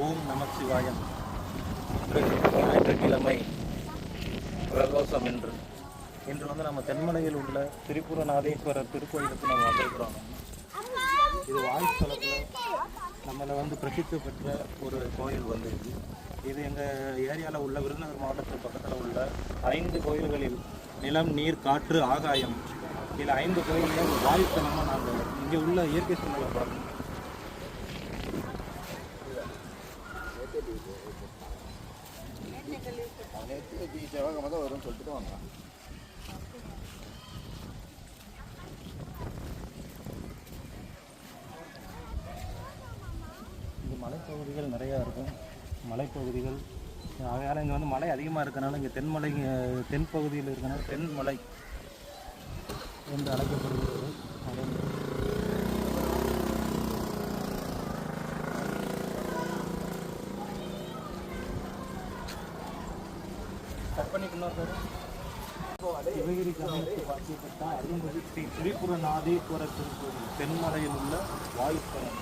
ஓம் நமச்சிவாயம். இன்று ஞாயிற்றுக்கிழமை பிரதோஷம் இன்று நம்ம தென்மலையில் உள்ள திரிபுரநாதீஸ்வரர் திருக்கோயிலுக்கு நம்ம வந்திருக்கிறோம். இது வாய்ஸ்தலத்தில் நம்மளை பிரசித்தி பெற்ற ஒரு கோயில் இது எங்கள் ஏரியாவில் உள்ள விருதுநகர் மாவட்டத்துக்கு பக்கத்தில் உள்ள 5 கோயில்களில் நிலம், நீர், காற்று, ஆகாயம், இதில் 5 கோயில்கள் வாய்ஸ்தலமாக நாங்கள் இங்கே உள்ள இயற்கை சூழ்நிலை பார்க்கணும். செவ்வாய்க்கிழமை தான் வரும்னு சொல்லிட்டு வாங்க. இங்கே மலைப்பகுதிகள் நிறையா இருக்கும். மலைப்பகுதிகள் ஆகையால் இங்கே மழை அதிகமாக இருக்கனால இங்கே தென்பகுதியில் இருக்கனால தென்மலை என்று அழைக்கப்படுகிறது. சிவகிரி கணேச வாக்கியப்பட்ட அருள்மிகு ஸ்ரீ திரிபுரநாதீஸ்வரர் திருக்கோயில் தென்மலையில் உள்ள வாயுஸ்தலம்.